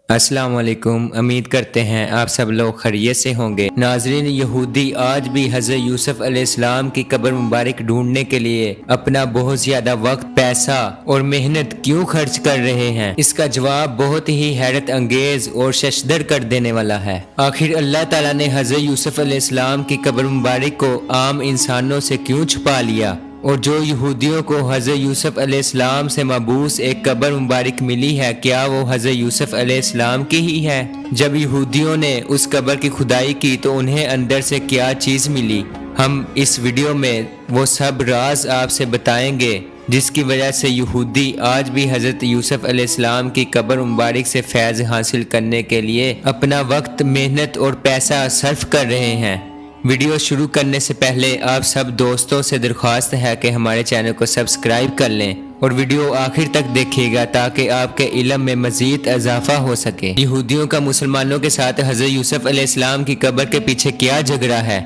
السلام علیکم، امید کرتے ہیں آپ سب لوگ خیریت سے ہوں گے۔ ناظرین، یہودی آج بھی حضرت یوسف علیہ السلام کی قبر مبارک ڈھونڈنے کے لیے اپنا بہت زیادہ وقت، پیسہ اور محنت کیوں خرچ کر رہے ہیں؟ اس کا جواب بہت ہی حیرت انگیز اور ششدر کر دینے والا ہے۔ آخر اللہ تعالیٰ نے حضرت یوسف علیہ السلام کی قبر مبارک کو عام انسانوں سے کیوں چھپا لیا؟ اور جو یہودیوں کو حضرت یوسف علیہ السلام سے مبعوث ایک قبر مبارک ملی ہے، کیا وہ حضرت یوسف علیہ السلام کی ہی ہے؟ جب یہودیوں نے اس قبر کی کھدائی کی تو انہیں اندر سے کیا چیز ملی؟ ہم اس ویڈیو میں وہ سب راز آپ سے بتائیں گے جس کی وجہ سے یہودی آج بھی حضرت یوسف علیہ السلام کی قبر مبارک سے فیض حاصل کرنے کے لیے اپنا وقت، محنت اور پیسہ صرف کر رہے ہیں۔ ویڈیو شروع کرنے سے پہلے آپ سب دوستوں سے درخواست ہے کہ ہمارے چینل کو سبسکرائب کر لیں اور ویڈیو آخر تک دیکھیے گا تاکہ آپ کے علم میں مزید اضافہ ہو سکے۔ یہودیوں کا مسلمانوں کے ساتھ حضرت یوسف علیہ السلام کی قبر کے پیچھے کیا جھگڑا ہے؟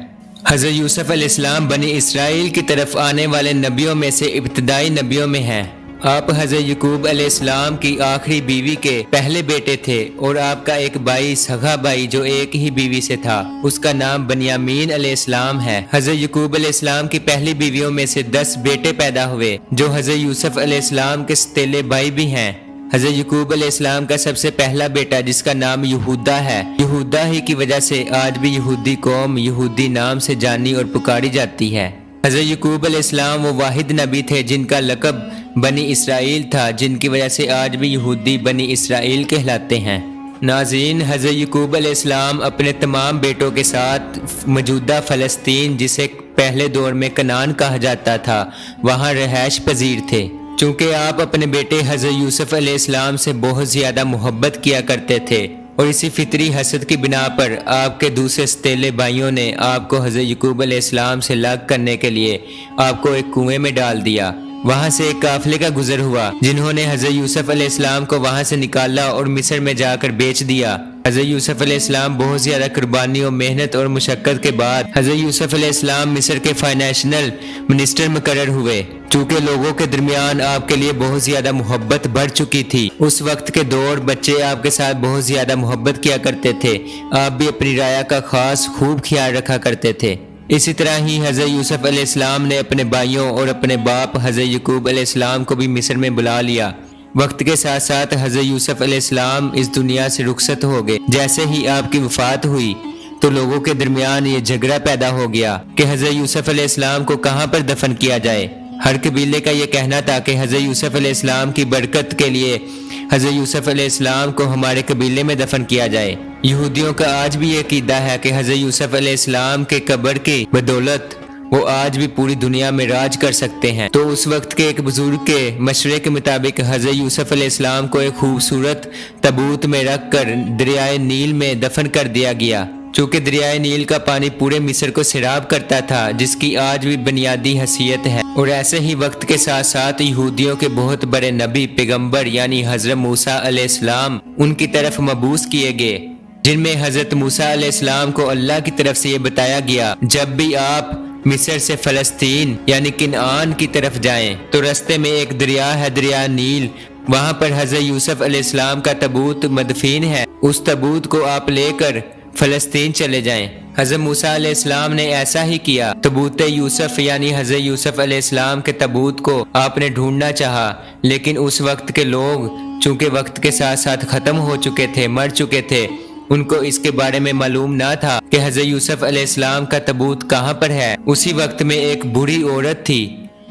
حضرت یوسف علیہ السلام بنی اسرائیل کی طرف آنے والے نبیوں میں سے ابتدائی نبیوں میں ہیں۔ آپ حضرت یعقوب علیہ السلام کی آخری بیوی کے پہلے بیٹے تھے اور آپ کا ایک بھائی، سگا بھائی جو ایک ہی بیوی سے تھا، اس کا نام بنیامین علیہ السلام ہے۔ حضرت یعقوب علیہ السلام کی پہلی بیویوں میں سے 10 بیٹے پیدا ہوئے جو حضرت یوسف علیہ السلام کے ستیلے بھائی بھی ہیں۔ حضرت یعقوب علیہ السلام کا سب سے پہلا بیٹا جس کا نام یہودا ہے، یہودا ہی کی وجہ سے آج بھی یہودی قوم یہودی نام سے جانی اور پکاری جاتی ہے۔ حضرت یعقوب علیہ السلام وہ واحد نبی تھے جن کا لقب بنی اسرائیل تھا، جن کی وجہ سے آج بھی یہودی بنی اسرائیل کہلاتے ہیں۔ ناظرین، حضرت یعقوب علیہ السلام اپنے تمام بیٹوں کے ساتھ موجودہ فلسطین، جسے پہلے دور میں کنعان کہا جاتا تھا، وہاں رہائش پذیر تھے۔ چونکہ آپ اپنے بیٹے حضرت یوسف علیہ السلام سے بہت زیادہ محبت کیا کرتے تھے اور اسی فطری حسد کی بنا پر آپ کے دوسرے ستیلے بھائیوں نے آپ کو حضرت یعقوب علیہ السلام سے الگ کرنے کے لیے آپ کو ایک کنویں میں ڈال دیا۔ وہاں سے ایک قافلے کا گزر ہوا جنہوں نے حضرت یوسف علیہ السلام کو وہاں سے نکالا اور مصر میں جا کر بیچ دیا۔ حضرت یوسف علیہ السلام بہت زیادہ قربانیوں، محنت اور مشقت کے بعد حضرت یوسف علیہ السلام مصر کے فائنینشنل منسٹر مقرر ہوئے۔ چونکہ لوگوں کے درمیان آپ کے لیے بہت زیادہ محبت بڑھ چکی تھی، اس وقت کے دور بچے آپ کے ساتھ بہت زیادہ محبت کیا کرتے تھے، آپ بھی اپنی رعایا کا خاص خوب خیال رکھا کرتے تھے۔ اسی طرح ہی حضرت یوسف علیہ السلام نے اپنے بھائیوں اور اپنے باپ حضرت یعقوب علیہ السلام کو بھی مصر میں بلا لیا۔ وقت کے ساتھ ساتھ حضرت یوسف علیہ السلام اس دنیا سے رخصت ہو گئے۔ جیسے ہی آپ کی وفات ہوئی تو لوگوں کے درمیان یہ جھگڑا پیدا ہو گیا کہ حضرت یوسف علیہ السلام کو کہاں پر دفن کیا جائے۔ ہر قبیلے کا یہ کہنا تھا کہ حضرت یوسف علیہ السلام کی برکت کے لیے حضرت یوسف علیہ السلام کو ہمارے قبیلے میں دفن کیا جائے۔ یہودیوں کا آج بھی یہ عقیدہ ہے کہ حضرت یوسف علیہ السلام کے قبر کی بدولت وہ آج بھی پوری دنیا میں راج کر سکتے ہیں۔ تو اس وقت کے ایک بزرگ کے مشورے کے مطابق حضرت یوسف علیہ السلام کو ایک خوبصورت تابوت میں رکھ کر دریائے نیل میں دفن کر دیا گیا۔ چونکہ دریائے نیل کا پانی پورے مصر کو سیراب کرتا تھا، جس کی آج بھی بنیادی حیثیت ہے۔ اور ایسے ہی وقت کے ساتھ ساتھ یہودیوں کے بہت بڑے نبی، پیغمبر یعنی حضرت موسیٰ علیہ السلام ان کی طرف مبعوث کیے گئے، جن میں حضرت موسیٰ علیہ السلام کو اللہ کی طرف سے یہ بتایا گیا جب بھی آپ مصر سے فلسطین یعنی کنعان کی طرف جائیں تو رستے میں ایک دریا ہے، دریا نیل، وہاں پر حضرت یوسف علیہ السلام کا تابوت مدفین ہے، اس تابوت کو آپ لے کر فلسطین چلے جائیں۔ حضرت موسیٰ علیہ السلام نے ایسا ہی کیا۔ تابوت یوسف یعنی حضرت یوسف علیہ السلام کے تابوت کو آپ نے ڈھونڈنا چاہا، لیکن اس وقت کے لوگ چونکہ وقت کے ساتھ ساتھ ختم ہو چکے تھے، مر چکے تھے، ان کو اس کے بارے میں معلوم نہ تھا کہ حضرت یوسف علیہ السلام کا تابوت کہاں پر ہے۔ اسی وقت میں ایک بوڑھی عورت تھی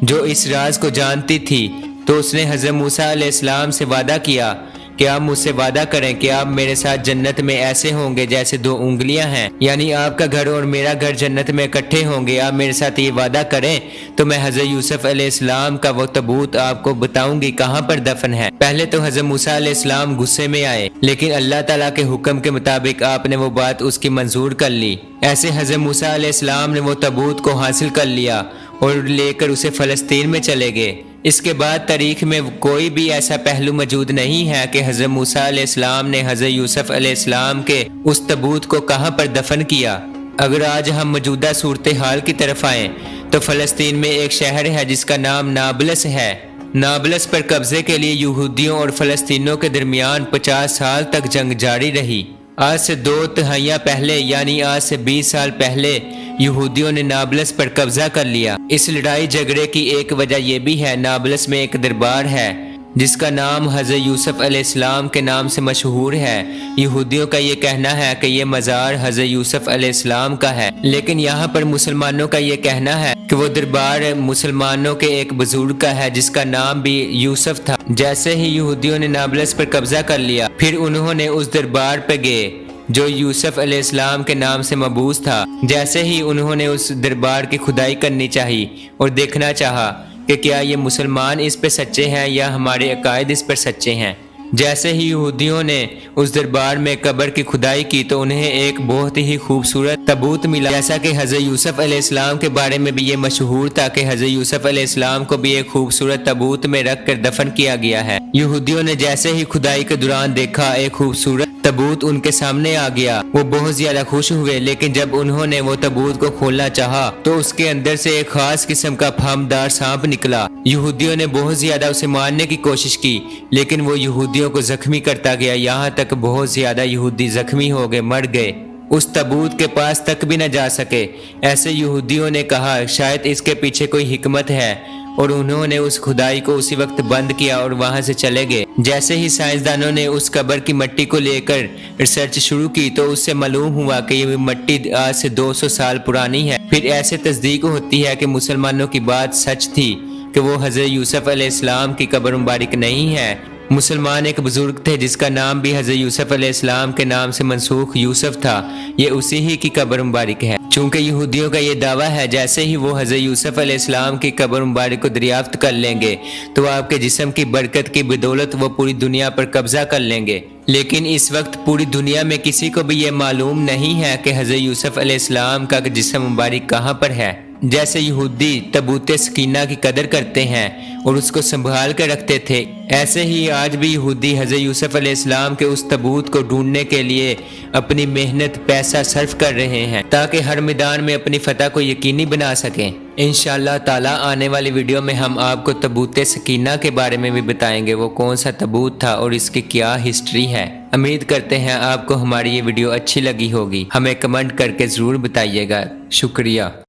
جو اس راز کو جانتی تھی، تو اس نے حضرت موسیٰ علیہ السلام سے وعدہ کیا کہ آپ مجھ سے وعدہ کریں کہ آپ میرے ساتھ جنت میں ایسے ہوں گے جیسے 2 انگلیاں ہیں، یعنی آپ کا گھر اور میرا گھر جنت میں اکٹھے ہوں گے۔ آپ میرے ساتھ یہ وعدہ کریں تو میں حضرت یوسف علیہ السلام کا وہ تابوت آپ کو بتاؤں گی کہاں پر دفن ہے۔ پہلے تو حضرت موسیٰ علیہ السلام غصے میں آئے، لیکن اللہ تعالیٰ کے حکم کے مطابق آپ نے وہ بات اس کی منظور کر لی۔ ایسے حضرت موسیٰ علیہ السلام نے وہ تابوت کو حاصل کر لیا اور لے کر اسے فلسطین میں چلے گئے۔ اس کے بعد تاریخ میں کوئی بھی ایسا پہلو موجود نہیں ہے کہ حضرت موسیٰ علیہ السلام نے حضرت یوسف علیہ السلام کے اس تابوت کو کہاں پر دفن کیا۔ اگر آج ہم موجودہ صورتحال کی طرف آئیں تو فلسطین میں ایک شہر ہے جس کا نام نابلس ہے۔ نابلس پر قبضے کے لیے یہودیوں اور فلسطینیوں کے درمیان 50 سال تک جنگ جاری رہی۔ آج سے 2 دہائیاں پہلے یعنی آج سے 20 سال پہلے یہودیوں نے نابلس پر قبضہ کر لیا۔ اس لڑائی جھگڑے کی ایک وجہ یہ بھی ہے، نابلس میں ایک دربار ہے جس کا نام حضرت یوسف علیہ السلام کے نام سے مشہور ہے۔ یہودیوں کا یہ کہنا ہے کہ یہ مزار حضرت یوسف علیہ السلام کا ہے، لیکن یہاں پر مسلمانوں کا یہ کہنا ہے کہ وہ دربار مسلمانوں کے ایک بزرگ کا ہے جس کا نام بھی یوسف تھا۔ جیسے ہی یہودیوں نے نابلس پر قبضہ کر لیا، پھر انہوں نے اس دربار پہ گئے جو یوسف علیہ السلام کے نام سے مبعوث تھا۔ جیسے ہی انہوں نے اس دربار کی کھدائی کرنی چاہی اور دیکھنا چاہا کہ کیا یہ مسلمان اس پہ سچے ہیں یا ہمارے عقائد اس پر سچے ہیں۔ جیسے ہی یہودیوں نے اس دربار میں قبر کی کھدائی کی تو انہیں ایک بہت ہی خوبصورت تابوت ملا، جیسا کہ حضرت یوسف علیہ السلام کے بارے میں بھی یہ مشہور تھا کہ حضرت یوسف علیہ السلام کو بھی ایک خوبصورت تابوت میں رکھ کر دفن کیا گیا ہے۔ یہودیوں نے جیسے ہی کھدائی کے دوران دیکھا ایک خوبصورت تابوت ان کے سامنے آ گیا، وہ بہت زیادہ خوش ہوئے، لیکن جب انہوں نے وہ تابوت کو کھولنا چاہا تو اس کے اندر سے ایک خاص قسم کا پھامدار سانپ نکلا۔ یہودیوں نے بہت زیادہ اسے مارنے کی کوشش کی، لیکن وہ یہودیوں کو زخمی کرتا گیا، یہاں تک بہت زیادہ یہودی زخمی ہو گئے، مر گئے، اس تابوت کے پاس تک بھی نہ جا سکے۔ ایسے یہودیوں نے کہا شاید اس کے پیچھے کوئی حکمت ہے، اور انہوں نے اس کھدائی کو اسی وقت بند کیا اور وہاں سے چلے گئے۔ جیسے ہی سائنسدانوں نے اس قبر کی مٹی کو لے کر ریسرچ شروع کی تو اس سے معلوم ہوا کہ یہ مٹی آج سے 200 سال پرانی ہے۔ پھر ایسے تصدیق ہوتی ہے کہ مسلمانوں کی بات سچ تھی کہ وہ حضرت یوسف علیہ السلام کی قبر مبارک نہیں ہے۔ مسلمان ایک بزرگ تھے جس کا نام بھی حضرت یوسف علیہ السلام کے نام سے منسوخ یوسف تھا، یہ اسی ہی کی قبر مبارک ہے۔ چونکہ یہودیوں کا یہ دعویٰ ہے جیسے ہی وہ حضرت یوسف علیہ السلام کی قبر مبارک کو دریافت کر لیں گے تو آپ کے جسم کی برکت کی بدولت وہ پوری دنیا پر قبضہ کر لیں گے، لیکن اس وقت پوری دنیا میں کسی کو بھی یہ معلوم نہیں ہے کہ حضرت یوسف علیہ السلام کا جسم مبارک کہاں پر ہے۔ جیسے یہودی تابوت سکینہ کی قدر کرتے ہیں اور اس کو سنبھال کے رکھتے تھے، ایسے ہی آج بھی یہودی حضرت یوسف علیہ السلام کے اس تابوت کو ڈھونڈنے کے لیے اپنی محنت پیسہ صرف کر رہے ہیں تاکہ ہر میدان میں اپنی فتح کو یقینی بنا سکیں۔ انشاءاللہ تعالی آنے والی ویڈیو میں ہم آپ کو تابوت سکینہ کے بارے میں بھی بتائیں گے، وہ کون سا تابوت تھا اور اس کی کیا ہسٹری ہے۔ امید کرتے ہیں آپ کو ہماری یہ ویڈیو اچھی لگی ہوگی، ہمیں کمنٹ کر کے ضرور بتائیے گا۔ شکریہ۔